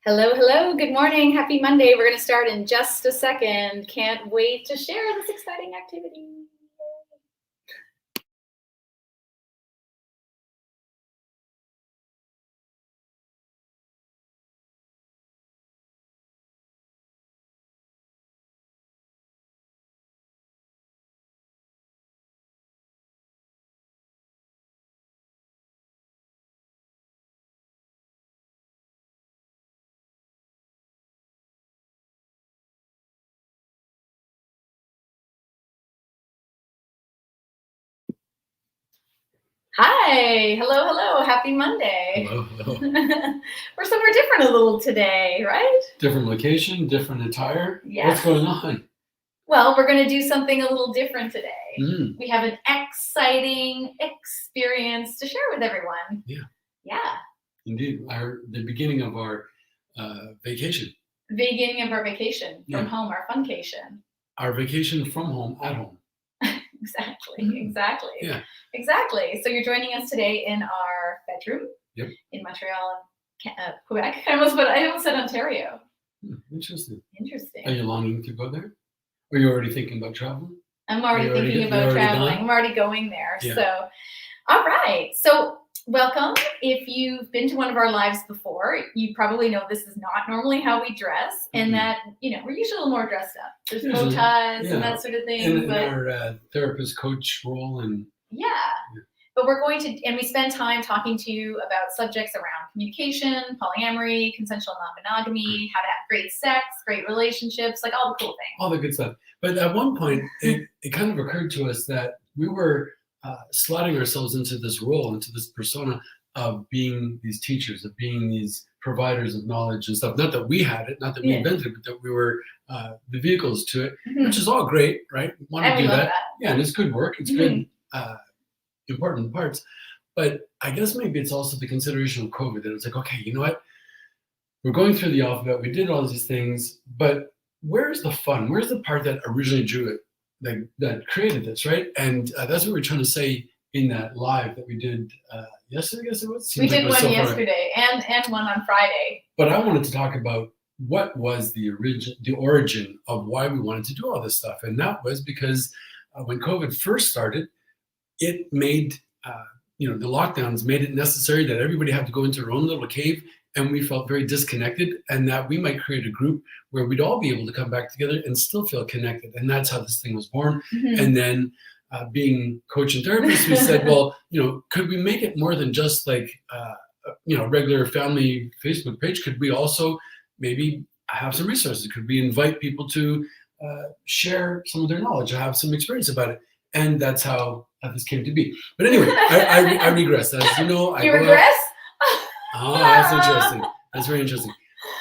Hello, hello. Good morning. Happy Monday. We're going to start in just a second. Can't wait to share this exciting activity. Hi. Hello, hello. Happy Monday. Hello, hello. We're somewhere different a little today, right? Different location, different attire. Yes. What's going on? Well, we're going to do something a little different today. Mm. We have an exciting experience to share with everyone. Yeah. Yeah. Indeed. The beginning of our vacation. Beginning of our vacation from Yeah. home, our FUNcation. Our vacation from home at home. Exactly. Yeah. Exactly. So you're joining us today in our bedroom. Yep. In Montreal and Quebec. I almost said Ontario. Interesting. Interesting. Are you longing to go there? Are you already thinking about traveling? I'm already thinking about traveling. I'm already going there. Yeah. So, all right. So welcome. If you've been to one of our lives before, you probably know this is not normally how we dress, and that, we're usually a little more dressed up. There's bow ties and that sort of thing. In our therapist coach role and but we're going to, and we spend time talking to you about subjects around communication, polyamory, consensual non-monogamy, how to have great sex, great relationships, like all the cool things. All the good stuff. But at one point, it kind of occurred to us that we were slotting ourselves into this role, into this persona of being these teachers, of being these providers of knowledge and stuff. Not that we had it, not that we invented it, but that we were the vehicles to it, which is all great, right? Want to do that. Yeah, and it's good work. It's good, important parts. But I guess maybe it's also the consideration of COVID that it's like, okay, you know what? We're going through the alphabet. We did all these things, but where's the fun? Where's the part that originally drew it, that created this, right? And that's what we're trying to say in that live that we did yesterday, I guess it was? We did one yesterday and one on Friday. But I wanted to talk about what was the origin of why we wanted to do all this stuff. And that was because when COVID first started, it made, the lockdowns made it necessary that everybody had to go into their own little cave, and we felt very disconnected, and that we might create a group where we'd all be able to come back together and still feel connected. And that's how this thing was born. And then being coach and therapist, we said, well, could we make it more than just like, regular family Facebook page? Could we also maybe have some resources? Could we invite people to share some of their knowledge or have some experience about it? And that's how this came to be. But anyway, I regress. As you know, you regress? Oh, that's interesting. That's very interesting.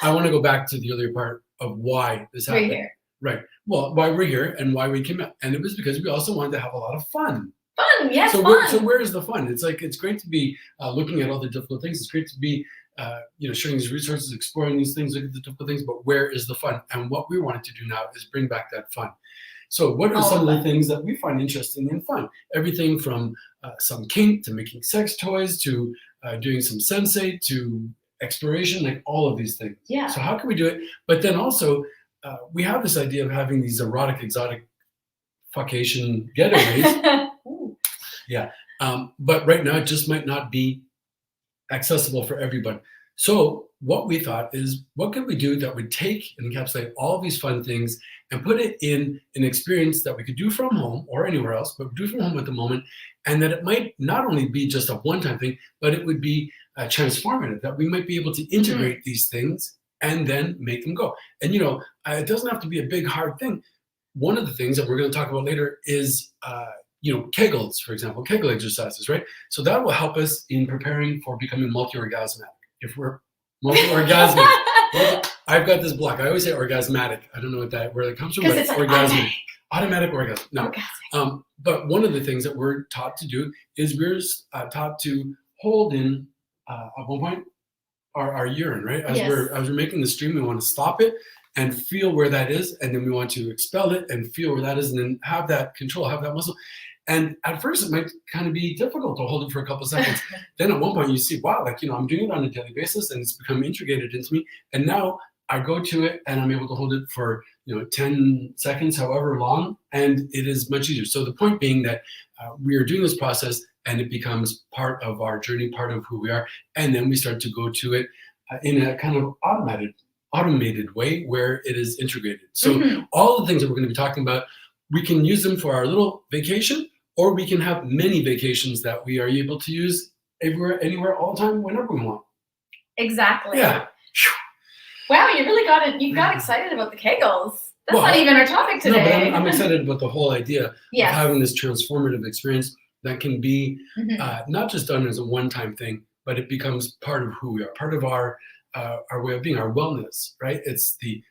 I want to go back to the earlier part of why this happened. We're here. Right. Well, why we're here and why we came out. And it was because we also wanted to have a lot of fun. Fun, yes, so fun. So where is the fun? It's like, it's great to be looking at all the difficult things. It's great to be, sharing these resources, exploring these things, looking at the difficult things, but where is the fun? And what we wanted to do now is bring back that fun. So what are some of the things that we find interesting and fun? Everything from some kink to making sex toys to doing some sensate to exploration, like all of these things. Yeah. So how can we do it? But then also, we have this idea of having these erotic, exotic FUNcation getaways. Yeah. But right now, it just might not be accessible for everybody. So what we thought is, what could we do that would take and encapsulate all these fun things and put it in an experience that we could do from home or anywhere else, but do from home at the moment, and that it might not only be just a one-time thing, but it would be transformative, that we might be able to integrate these things and then make them go. And, it doesn't have to be a big, hard thing. One of the things that we're going to talk about later is, Kegels, for example, Kegel exercises, right? So that will help us in preparing for becoming multi-orgasmic. If we're multi-orgasmic, I've got this block. I always say orgasmatic. I don't know where that comes from, but it's orgasmic. Automatic orgasm. No. But one of the things that we're taught to do is we're taught to hold in, at one point, our urine, right? As we're making the stream, we want to stop it and feel where that is, and then we want to expel it and feel where that is, and then have that control, have that muscle. And at first, it might kind of be difficult to hold it for a couple seconds. Then at one point, you see, wow, like, I'm doing it on a daily basis, and it's become integrated into me. And now I go to it, and I'm able to hold it for 10 seconds, however long, and it is much easier. So the point being that we are doing this process, and it becomes part of our journey, part of who we are, and then we start to go to it in a kind of automated way where it is integrated. So all the things that we're going to be talking about, we can use them for our little vacation, or we can have many vacations that we are able to use everywhere, anywhere, all the time, whenever we want. Exactly. Yeah. Wow, you really got it. You got excited about the Kegels. That's not even our topic today. No, but I'm excited about the whole idea of having this transformative experience that can be not just done as a one-time thing, but it becomes part of who we are, part of our way of being, our wellness, right? It's the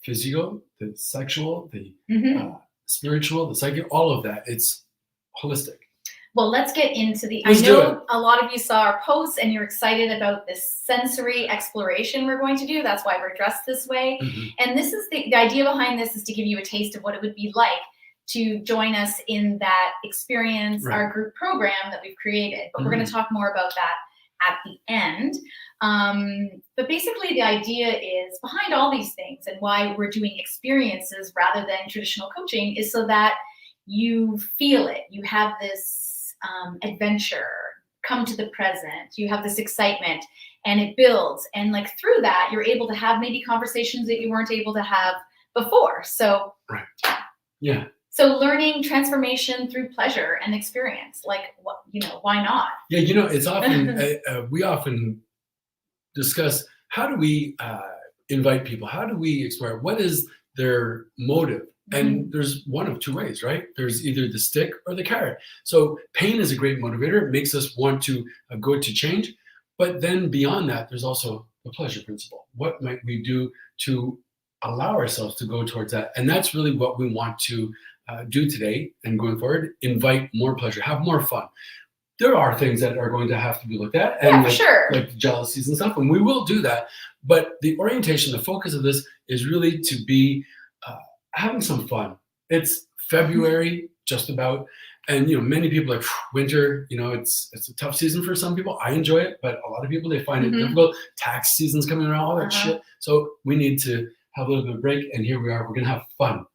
physical, the sexual, the spiritual, the psychic, all of that. It's holistic. Well, let's get into I know a lot of you saw our posts and you're excited about this sensory exploration we're going to do. That's why we're dressed this way. And this is the idea behind this is to give you a taste of what it would be like to join us in that experience, our group program that we've created. But we're going to talk more about that at the end. But basically the idea is behind all these things and why we're doing experiences rather than traditional coaching is so that you feel it. You have this adventure, come to the present, you have this excitement and it builds. And like through that, you're able to have maybe conversations that you weren't able to have before. So, so learning transformation through pleasure and experience, like what, why not? Yeah. It's often, we often discuss, how do we invite people? How do we explore? What is their motive? And there's one of two ways, right? There's either the stick or the carrot. So pain is a great motivator. It makes us want to go to change. But then beyond that, there's also the pleasure principle. What might we do to allow ourselves to go towards that? And that's really what we want to do today and going forward. Invite more pleasure, have more fun. There are things that are going to have to be looked at, and like jealousies and stuff, and we will do that. But the orientation, the focus of this is really to be having some fun. It's February, just about, and many people are like winter. It's a tough season for some people. I enjoy it, but a lot of people, they find it difficult. Tax season's coming around, all that shit. So we need to have a little bit of break, and here we are. We're gonna have fun.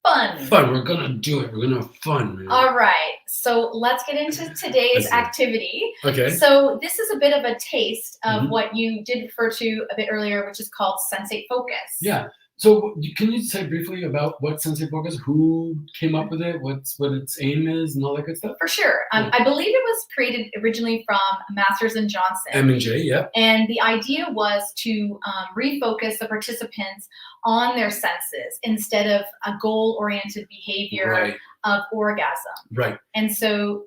Fun. We're gonna do it. We're gonna have fun. Man. All right. So let's get into today's activity. Okay. So this is a bit of a taste of what you did refer to a bit earlier, which is called sensate focus. Yeah. So can you say briefly about what Sensate Focus, who came up with it, what its aim is, and all that good stuff? For sure. I believe it was created originally from Masters and Johnson. M&J, yeah. And the idea was to refocus the participants on their senses instead of a goal-oriented behavior of orgasm. Right. And so...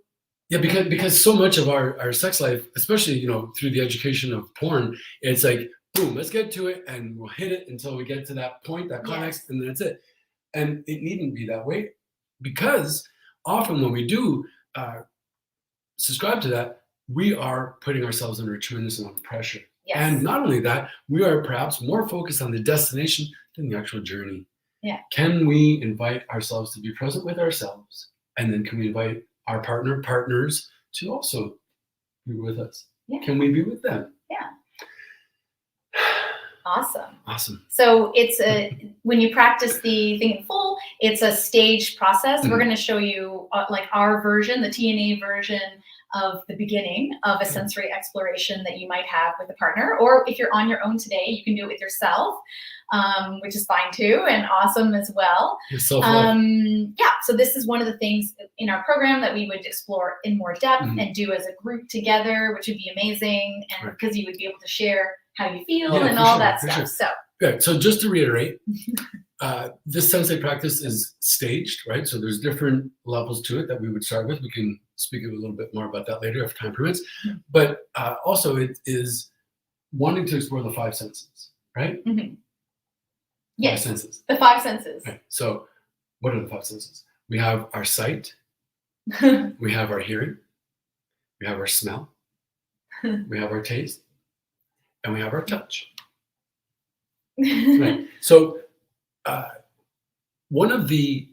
Yeah, because so much of our sex life, especially, through the education of porn, it's like, boom, let's get to it, and we'll hit it until we get to that point, that climax, and that's it. And it needn't be that way, because often when we do subscribe to that, we are putting ourselves under a tremendous amount of pressure. Yes. And not only that, we are perhaps more focused on the destination than the actual journey. Yeah. Can we invite ourselves to be present with ourselves? And then can we invite our partners to also be with us? Yeah. Can we be with them? Yeah. Awesome. So it's when you practice the thing in full, it's a staged process. We're going to show you like our version, the TNA version of the beginning of a sensory exploration that you might have with a partner, or if you're on your own today, you can do it with yourself, which is fine too, and awesome as well. Yeah, so this is one of the things in our program that we would explore in more depth and do as a group together, which would be amazing, and because you would be able to share how you feel and all that stuff. Sure. So good. So just to reiterate, this sensate practice is staged, right? So there's different levels to it that we would start with. We can speak a little bit more about that later if time permits. But also it is wanting to explore the five senses, right? Yes. 5 senses. The 5 senses. Right. So what are the 5 senses? We have our sight, we have our hearing, we have our smell, we have our taste, and we have our touch. Right. So one of the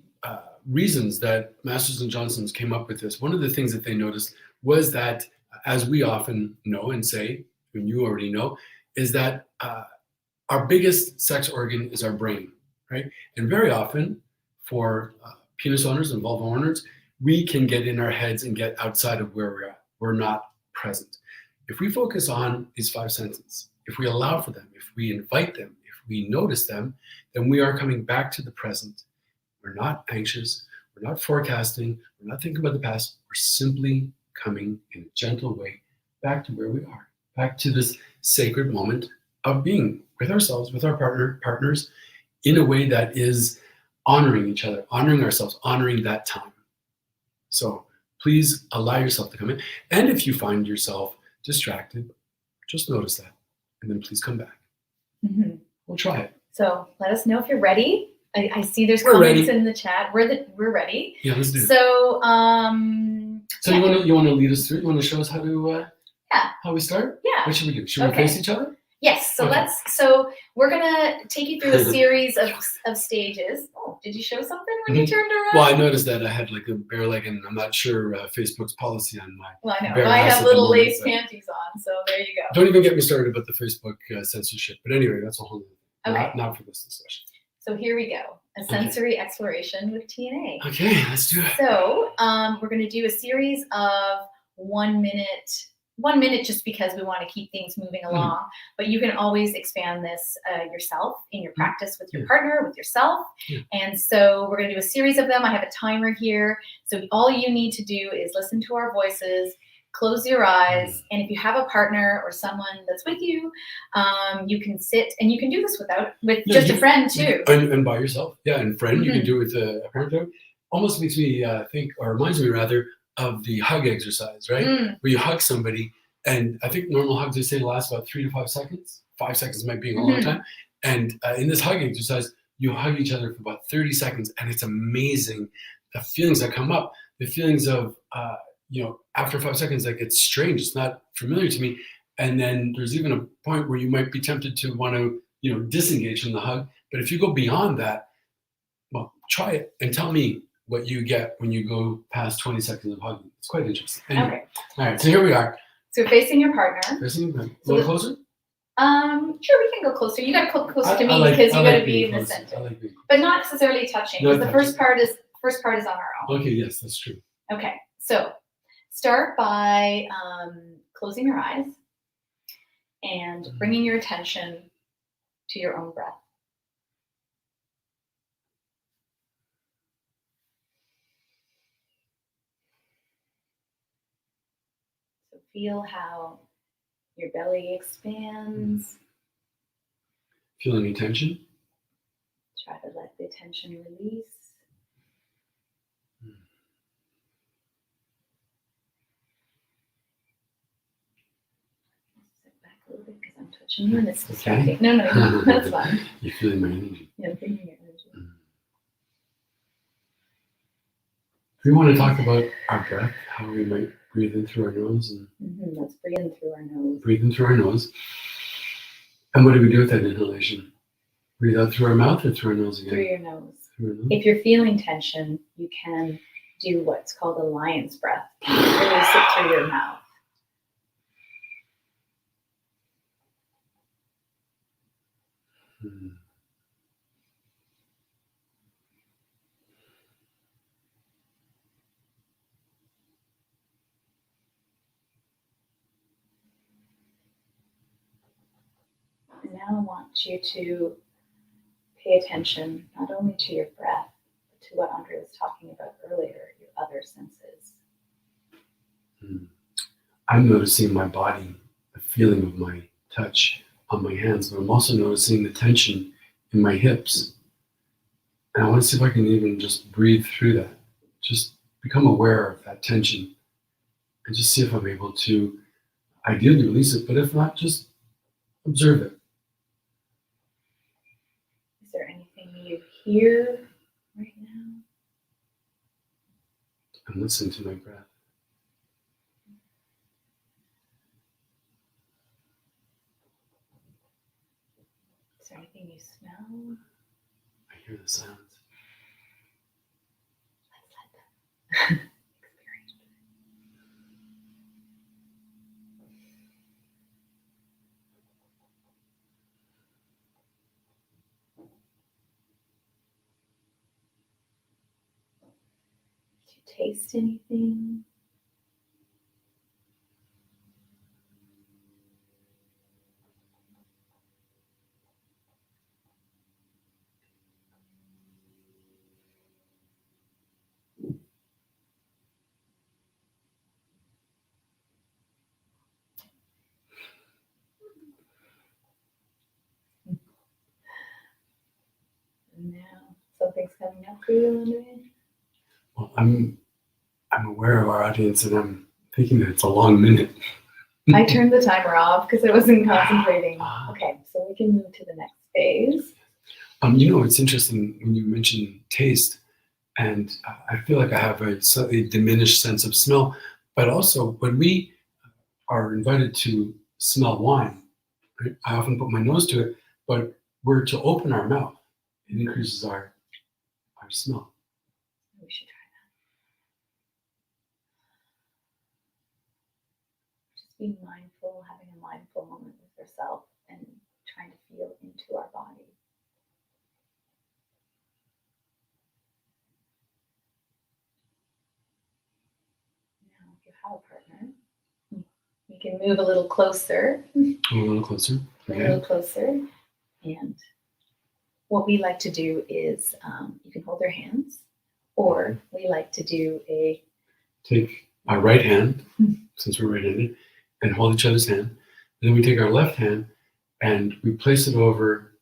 reasons that Masters and Johnsons came up with this, one of the things that they noticed was that, as we often know and say, and you already know, is that our biggest sex organ is our brain, right? And very often for penis owners and vulva owners, we can get in our heads and get outside of where we're at. We're not present. If we focus on these 5 senses, if we allow for them, if we invite them, if we notice them, then we are coming back to the present. We're not anxious. We're not forecasting. We're not thinking about the past. We're simply coming in a gentle way back to where we are, back to this sacred moment of being with ourselves, with our partners, in a way that is honoring each other, honoring ourselves, honoring that time. So please allow yourself to come in. And if you find yourself distracted, just notice that. And then please come back. Mm-hmm. We'll try it. So let us know if you're ready. I see there's We're comments ready. in the chat. We're ready. Yeah, let's do it. So So yeah. you want to lead us through? You want to show us how to Yeah. how we start? Yeah. What should we do? Should we Okay. face each other? Yes. So Okay. So we're gonna take you through a series of stages. Oh, did you show something when you turned around? Well, I noticed that I had like a bare leg, and I'm not sure Facebook's policy on my. Well, I know. bare I ass have at the little moment, lace but- panties on, so there you go. Don't even get me started about the Facebook censorship. But anyway, that's a whole other Okay. not for this discussion. So here we go. A sensory exploration with TNA. Okay, let's do it. So we're going to do a series of 1 minute. 1 minute, just because we want to keep things moving along. But you can always expand this yourself in your practice with your partner, with yourself. Yeah. And so we're going to do a series of them. I have a timer here. So all you need to do is listen to our voices, close your eyes, and if you have a partner or someone that's with you, you can sit, and you can do this with just a friend too. And by yourself. Yeah, and friend, you can do it with a parent. Almost makes me think, or reminds me rather, of the hug exercise, right? Where you hug somebody, and I think normal hugs, they say, last about 3 to 5 seconds. 5 seconds might be a long time. And in this hug exercise, you hug each other for about 30 seconds, and it's amazing the feelings that come up. The feelings of, after 5 seconds, like, it's strange. It's not familiar to me. And then there's even a point where you might be tempted to want to, disengage from the hug. But if you go beyond that, well, try it and tell me what you get when you go past 20 seconds of hugging. It's quite interesting. Anyway. Okay. All right, so here we are. So facing your partner. Facing your partner. A little closer? Sure, we can go closer. You got to come closer to me because you got to be in the center. I like being close. But not necessarily touching, because the first part is on our own. Okay, yes, that's true. Okay, so start by closing your eyes and bringing your attention to your own breath. So feel how your belly expands. Feel any tension? Try to let the tension release. Sit back a little bit because I'm touching you and it's distracting. Okay. No, that's fine. You're feeling my energy. Yeah, I'm feeling your energy. We want to talk about our breath, how we might breathe in through our nose and Let's breathe in through our nose. breathe in through our nose. And what do we do with that inhalation? Breathe out through our mouth or through our nose again? Through your nose. Through our nose. If you're feeling tension, you can do what's called a lion's breath. Release it through your mouth. And now I want you to pay attention not only to your breath, but to what Andre was talking about earlier, your other senses. I'm noticing my body, the feeling of my touch on my hands, but I'm also noticing the tension in my hips. And I want to see if I can even just breathe through that. Just become aware of that tension and just see if I'm able to ideally release it, but if not, just observe it. Is there anything you hear right now? I'm listening to my breath. Is there anything you smell? I hear the sounds. Did you taste anything? Now, something's coming up for you, Andre? Well, I'm aware of our audience, and I'm thinking that it's a long minute. I turned the timer off because I wasn't concentrating. Okay, so we can move to the next phase. It's interesting when you mention taste, and I feel like I have a slightly diminished sense of smell, but also when we are invited to smell wine, right, I often put my nose to it, but we're to open our mouth. It increases our smell. We should try that. Just being mindful, having a mindful moment with yourself and trying to feel into our body. Now, if you have a partner, you can move a little closer. A little closer. Okay. A little closer. And what we like to do is you can hold their hands, or we like to do take our right hand, since we're right-handed, and hold each other's hand. Then we take our left hand and we place it over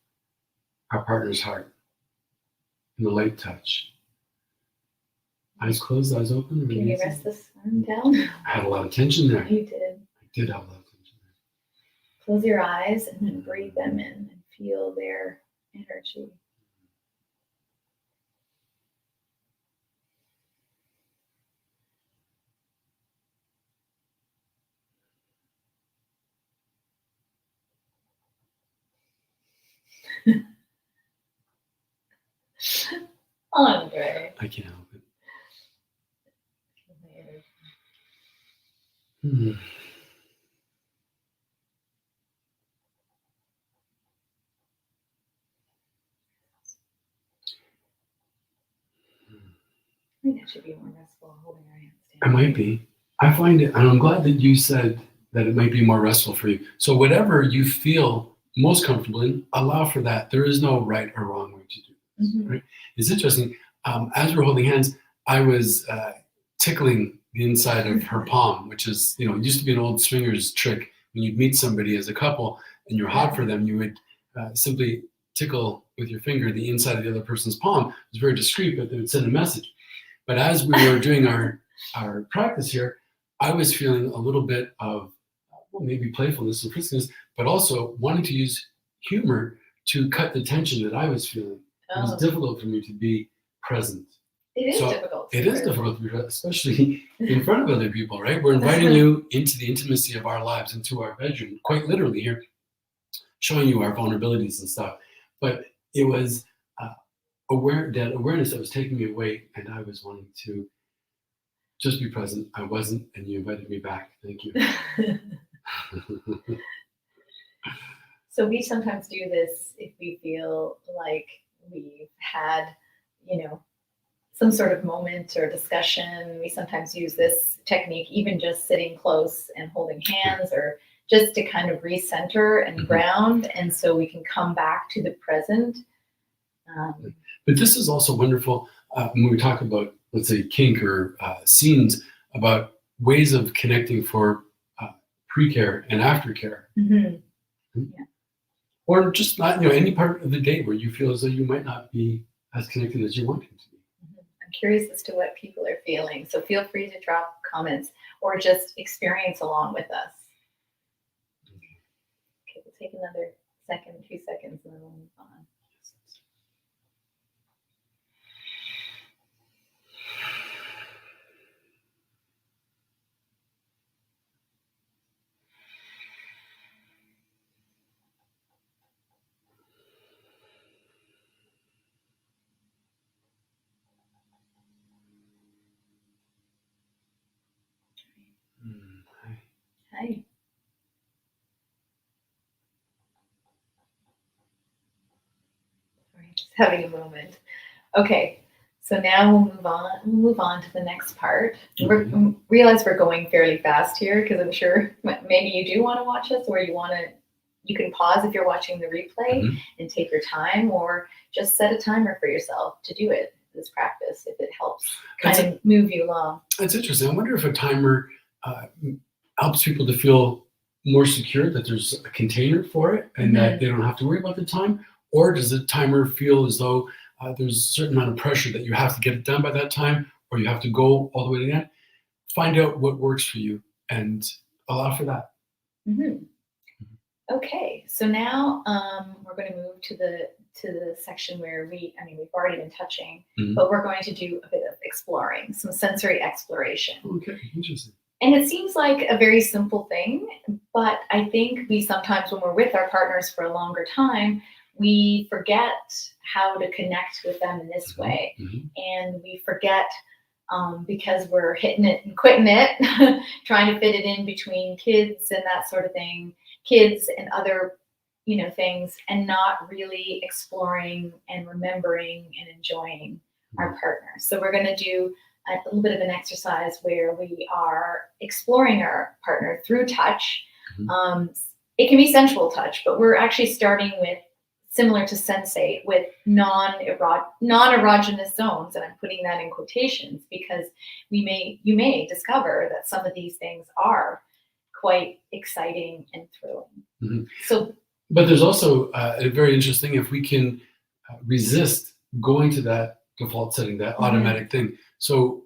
our partner's heart in a light touch. Eyes closed, eyes open. Can you rest this arm down? I had a lot of tension there. You did. I did have a lot of tension there. Close your eyes and then breathe them in and feel their energy. Andre. I can't help it. I think that should be more restful holding our hands It down. might be. I find it, and I'm glad that you said that it might be more restful for you. So whatever you feel most comfortable in, allow for that. There is no right or wrong way to do this. Mm-hmm. Right? It's interesting. As we're holding hands, I was tickling the inside of her palm, which is, it used to be an old swingers trick. When you'd meet somebody as a couple and you're hot for them, you would simply tickle with your finger the inside of the other person's palm. It was very discreet, but they would send a message. But as we were doing our practice here, I was feeling a little bit of maybe playfulness and friskiness, but also wanting to use humor to cut the tension that I was feeling. It was difficult for me to be present. It is difficult. It is difficult to be present, especially in front of other people, right? We're inviting you into the intimacy of our lives, into our bedroom, quite literally here, showing you our vulnerabilities and stuff. But it was awareness that was taking me away, and I was wanting to just be present. I wasn't, and you invited me back. Thank you. So we sometimes do this if we feel like we've had, some sort of moment or discussion. We sometimes use this technique, even just sitting close and holding hands, or just to kind of recenter and ground, and so we can come back to the present. But this is also wonderful when we talk about, let's say, kink or scenes, about ways of connecting for pre-care and aftercare. Mm-hmm. Yeah. Or just not, any part of the day where you feel as though you might not be as connected as you want to be. I'm curious as to what people are feeling, so feel free to drop comments or just experience along with us. Okay, we'll take another second, 2 seconds, and then we'll move on. having a moment. Okay, so now we'll move on. We'll move on to the next part. Realize we're going fairly fast here because I'm sure maybe you do want to watch us, or you can pause if you're watching the replay and take your time, or just set a timer for yourself to do it. This practice, if it helps kind of move you along. That's interesting. I wonder if a timer helps people to feel more secure, that there's a container for it and that they don't have to worry about the time, or does the timer feel as though there's a certain amount of pressure that you have to get it done by that time, or you have to go all the way to the end? Find out what works for you and allow for that. Okay, so now we're going to move to the section where we've already been touching, but we're going to do a bit of exploring, some sensory exploration. Okay, interesting. And it seems like a very simple thing, but I think we sometimes, when we're with our partners for a longer time, we forget how to connect with them in this way. And we forget because we're hitting it and quitting it, trying to fit it in between kids and that sort of thing, kids and other things, and not really exploring and remembering and enjoying our partner. So we're going to do a little bit of an exercise where we are exploring our partner through touch. It can be sensual touch, but we're actually starting with, similar to sensate, with non-erogenous zones, and I'm putting that in quotations because you may discover that some of these things are quite exciting and thrilling. But there's also a very interesting, if we can resist going to that default setting, that automatic thing. So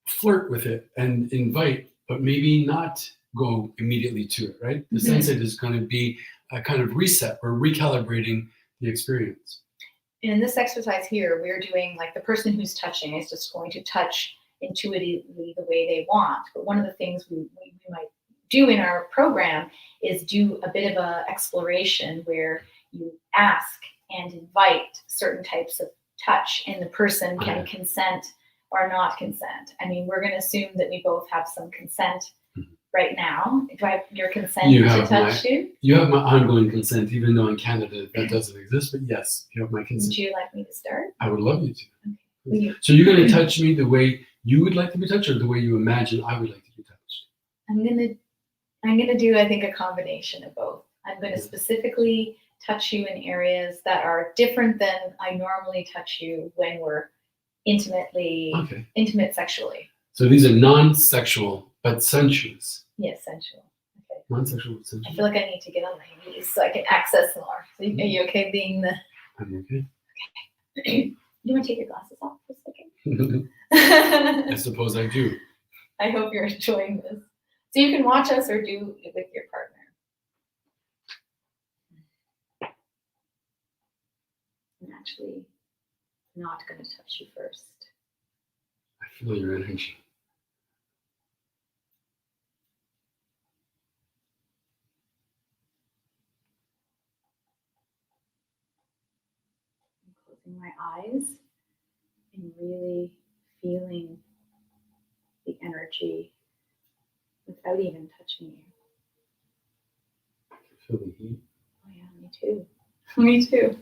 flirt with it and invite, but maybe not go immediately to it, right? The sensate is going to be a kind of reset. We're recalibrating the experience. In this exercise here, we're doing, like, the person who's touching is just going to touch intuitively the way they want. But one of the things we might do in our program is do a bit of a exploration where you ask and invite certain types of touch, and the person can consent or not consent. I mean, we're going to assume that we both have some consent right now. Do I have your consent to touch too? You have my ongoing consent, even though in Canada that doesn't exist, but yes, you have my consent. Would you like me to start? I would love you to. Okay. So you're going to touch me the way you would like to be touched, or the way you imagine I would like to be touched? I'm going to do, I think, a combination of both. I'm going to specifically touch you in areas that are different than I normally touch you when we're intimate sexually. So these are non-sexual, but sensuous. Yes, sensual. Okay. Non-sexual, but sensual. I feel like I need to get on my knees so I can access more. So are you okay being the... I'm okay. Okay. You want to take your glasses off for a second? I suppose I do. I hope you're enjoying this. So you can watch us or do it with your partner. I'm actually not going to touch you first. I feel your energy. I'm closing my eyes and really feeling the energy without even touching you. I can feel the heat. Oh yeah, me too. Me too.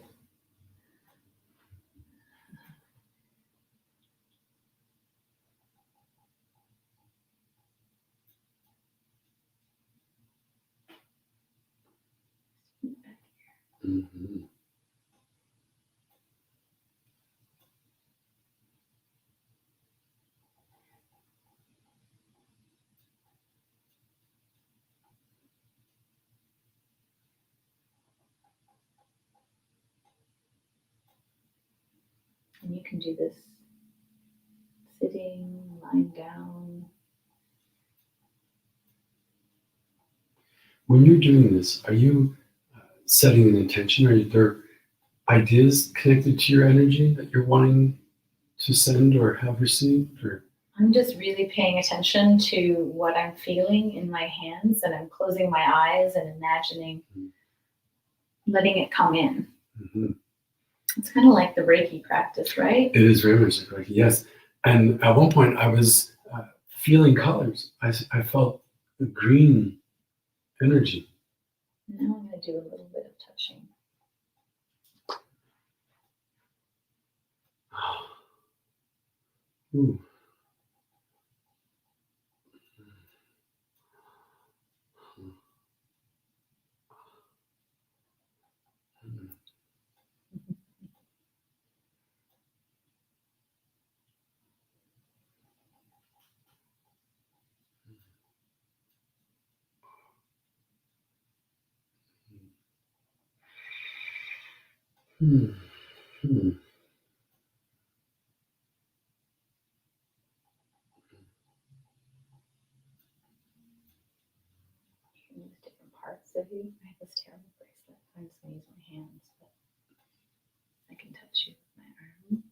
Mm-hmm. And you can do this sitting, lying down. When you're doing this, are you setting an intention? Are there ideas connected to your energy that you're wanting to send or have received? Or I'm just really paying attention to what I'm feeling in my hands, and I'm closing my eyes and imagining letting it come in. It's kind of like the Reiki practice, right? It is very much like Reiki, yes. And at one point I was feeling colors. I felt the green energy. Now I'm going to do a little bit of touching. Ooh. Hmm. Hmm. Use different parts of you. I have this terrible bracelet. I just want to use my hands, but I can touch you with my arm.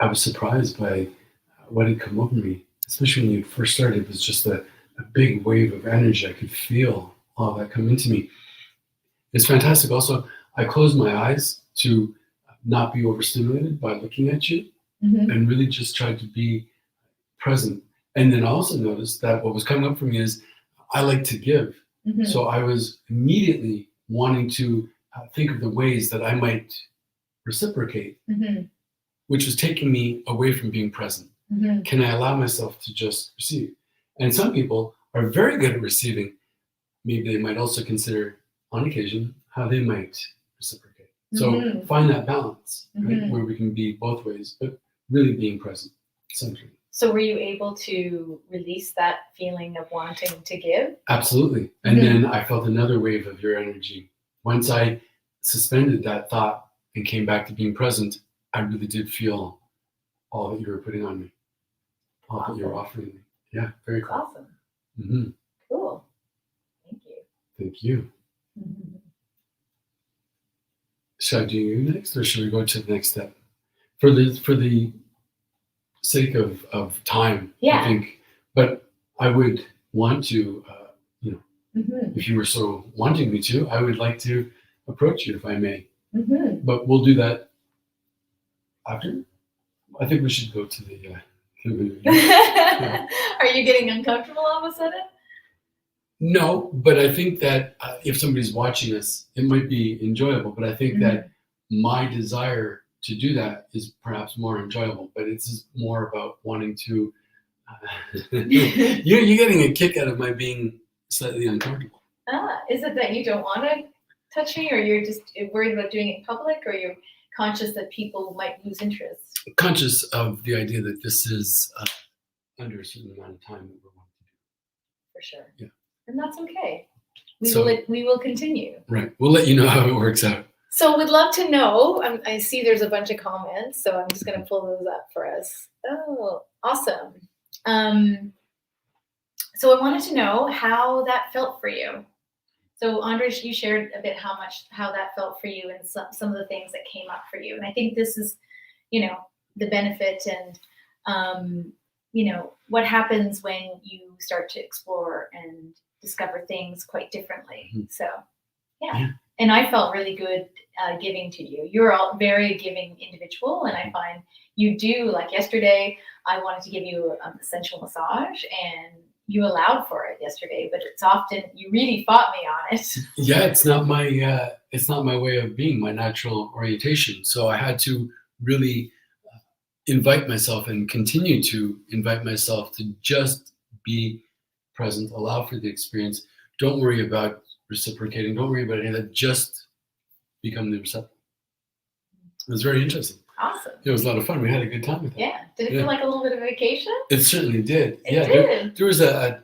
I was surprised by what had come over me, especially when you first started. It was just a big wave of energy. I could feel all that come into me. It's fantastic. Also, I closed my eyes to not be overstimulated by looking at you and really just tried to be present. And then I also noticed that what was coming up for me is I like to give. So I was immediately wanting to think of the ways that I might reciprocate, which was taking me away from being present. Can I allow myself to just receive? And some people are very good at receiving. Maybe they might also consider, on occasion, how they might reciprocate. So find that balance, right, where we can be both ways, but really being present, essentially. So were you able to release that feeling of wanting to give? Absolutely. And then I felt another wave of your energy. Once I suspended that thought and came back to being present, I really did feel all that you were putting on me, all that you were offering me. Yeah, very cool. Awesome. Cool. Thank you. Thank you. Should I do you next, or should we go to the next step? For the sake of time, I think. But I would want to, if you were so wanting me to, I would like to approach you if I may. But we'll do that after. I think we should go to the. Are you getting uncomfortable all of a sudden? No, but I think that if somebody's watching us, it might be enjoyable. But I think that my desire to do that is perhaps more enjoyable. But it's more about wanting to. You're getting a kick out of my being slightly uncomfortable. Is it that you don't want to touch me, or you're just worried about doing it in public, or you're conscious that people might lose interest? Conscious of the idea that this is under a certain amount of time that we're wanting to do. For sure. Yeah. And that's okay. We will continue. Right. We'll let you know how it works out. So we'd love to know. I see there's a bunch of comments, so I'm just going to pull those up for us. Oh, awesome. So I wanted to know how that felt for you. So Andres, you shared a bit how that felt for you and some of the things that came up for you. And I think this is, the benefit and, what happens when you start to explore and discover things quite differently. So, yeah. And I felt really good giving to you. You're a very giving individual, and I find you do. Like yesterday, I wanted to give you a sensual massage, and you allowed for it yesterday. But it's often you really fought me on it. Yeah, it's not my way of being, my natural orientation. So I had to really invite myself and continue to invite myself to just be present, allow for the experience. Don't worry about reciprocating. Don't worry about any of that. Just become the receptacle. It was very interesting. Awesome. It was a lot of fun. We had a good time with it. Yeah. Did it feel like a little bit of vacation? It certainly did. It did. There was a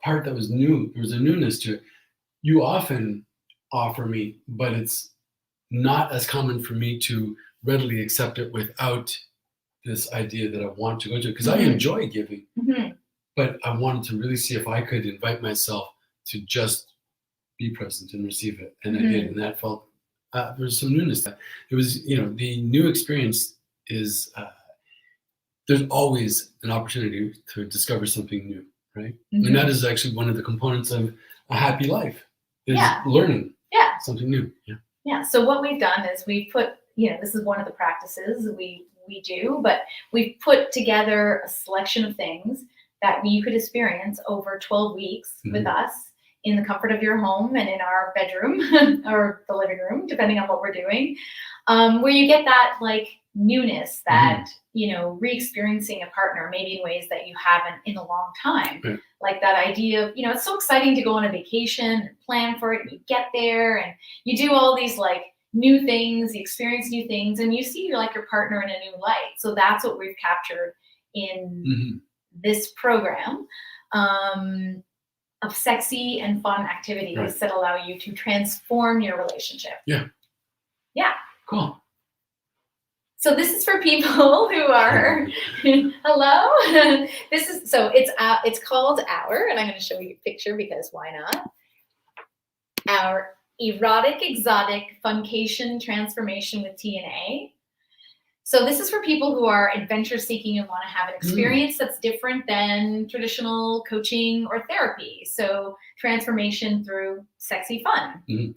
part that was new. There was a newness to it. You often offer me, but it's not as common for me to readily accept it without this idea that I want to go to, because I enjoy giving, but I wanted to really see if I could invite myself to just be present and receive it. And I did, and that felt, there was some newness. It was, the new experience is there's always an opportunity to discover something new, right? Mhm. And that is actually one of the components of a happy life, is Yeah. learning Yeah. something new. Yeah. Yeah. So what we've done is we've put, this is one of the practices we do, but we've put together a selection of things that you could experience over 12 weeks with us in the comfort of your home and in our bedroom or the living room, depending on what we're doing, where you get that like newness, that, re-experiencing a partner, maybe in ways that you haven't in a long time. Right. Like that idea of, it's so exciting to go on a vacation and plan for it, and you get there and you do all these like new things, you experience new things, and you see your partner in a new light. So that's what we've captured in this program, of sexy and fun activities that allow you to transform your relationship. Yeah. Yeah. Cool. So this is for people who are hello. It's called Our, and I'm going to show you a picture because why not? Our Erotic, Exotic, FUNcation Transformation with TNA. So this is for people who are adventure seeking and want to have an experience that's different than traditional coaching or therapy. So transformation through sexy fun.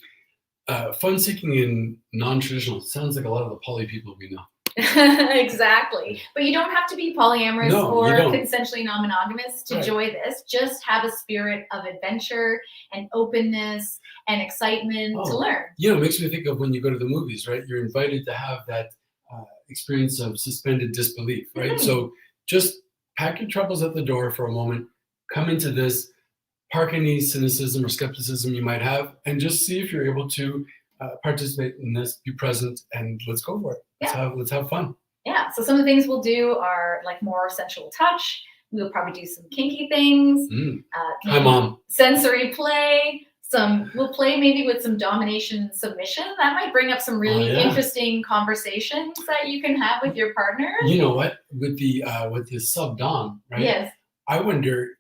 Fun seeking in non-traditional sounds like a lot of the poly people we know. Exactly. But you don't have to be polyamorous or consensually non-monogamous to enjoy this. Just have a spirit of adventure and openness and excitement to learn. It makes me think of when you go to the movies, right? You're invited to have that experience of suspended disbelief, right? So just pack your troubles at the door for a moment, come into this, park any cynicism or skepticism you might have, and just see if you're able to participate in this, be present, and let's go for it. Let's have fun. Yeah. So some of the things we'll do are like more sensual touch. We'll probably do some kinky things. Hi, Mom. Sensory play. We'll play maybe with some domination and submission. That might bring up some really interesting conversations that you can have with your partner. You know what? With the sub-dom, right? Yes. I wonder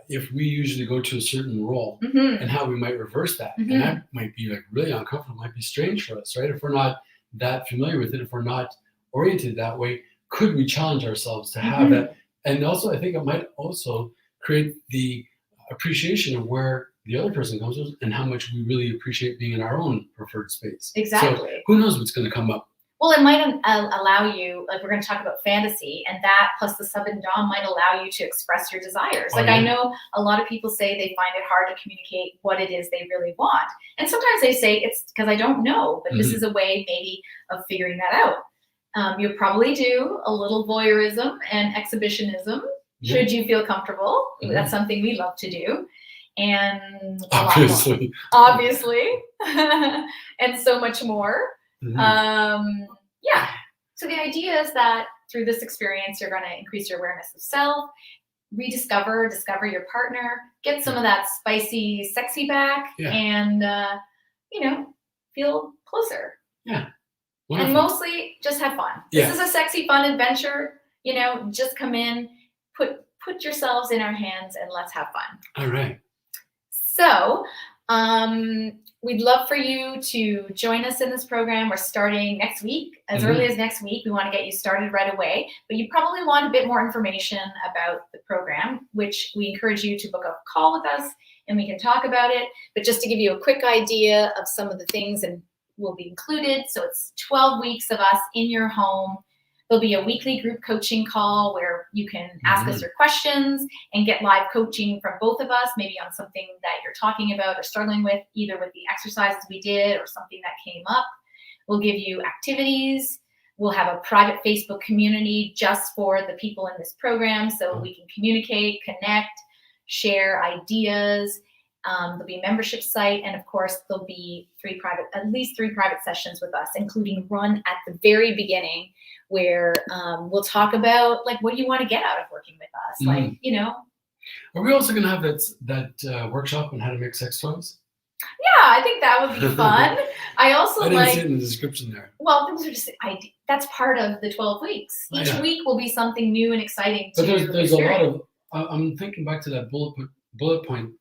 if we usually go to a certain role and how we might reverse that. And that might be like really uncomfortable, might be strange for us, right? If we're not that familiar with it, if we're not oriented that way, could we challenge ourselves to have that? And also, I think it might also create the appreciation of where the other person comes from and how much we really appreciate being in our own preferred space. Exactly. So who knows what's going to come up? Well, it might allow you, like we're going to talk about fantasy, and that plus the sub and dom might allow you to express your desires. I know a lot of people say they find it hard to communicate what it is they really want. And sometimes they say it's because I don't know, but this is a way maybe of figuring that out. You'll probably do a little voyeurism and exhibitionism, should you feel comfortable. That's something we love to do. And obviously, and so much more. So the idea is that through this experience, you're going to increase your awareness of self, discover your partner, get some of that spicy, sexy back, and feel closer. Yeah. Wonderful. And mostly just have fun. This is a sexy, fun adventure. Just come in, put yourselves in our hands, and let's have fun. All right. So, we'd love for you to join us in this program. We're starting next week, as early as next week. We want to get you started right away, but you probably want a bit more information about the program, which we encourage you to book a call with us and we can talk about it. But just to give you a quick idea of some of the things and will be included. So it's 12 weeks of us in your home. There'll be a weekly group coaching call where you can ask us your questions and get live coaching from both of us, maybe on something that you're talking about or struggling with, either with the exercises we did or something that came up. We'll give you activities. We'll have a private Facebook community just for the people in this program so we can communicate, connect, share ideas. There'll be a membership site, and of course there'll be at least three private sessions with us, including one at the very beginning where we'll talk about like what do you want to get out of working with us, Are we also going to have that workshop on how to make sex toys? Yeah, I think that would be fun. I didn't see it in the description there. Well, those are just that's part of the 12 weeks. Each week will be something new and exciting. But there's a lot of. I'm thinking back to that bullet point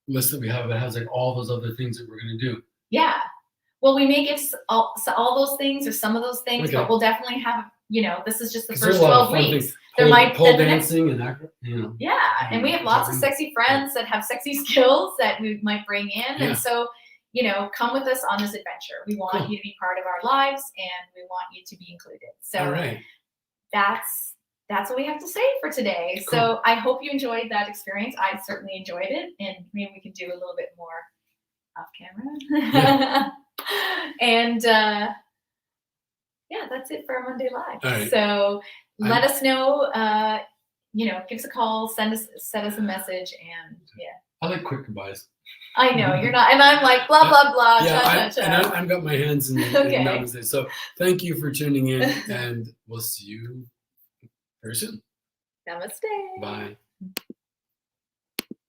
list that we have that has like all those other things that we're going to do. Yeah. Well, we may give all those things or some of those things, but we'll definitely have this is just the 'Cause there's first a lot of 12 fun weeks. things. There might pole the next- dancing and that, Yeah, and we have lots of sexy friends that have sexy skills that we might bring in. Yeah. And so, come with us on this adventure. We want you to be part of our lives, and we want you to be included. So All right. that's what we have to say for today. Cool. So I hope you enjoyed that experience. I certainly enjoyed it, and maybe we can do a little bit more off camera. Yeah. And that's it for our Monday Live. All right. So let us know. Give us a call, send us a message, and I like quick goodbyes. I know you're not, and I'm like blah blah blah. Yeah, cha, cha, and cha. I've got my hands in Okay. namaste. So thank you for tuning in, and we'll see you very soon. Namaste. Bye.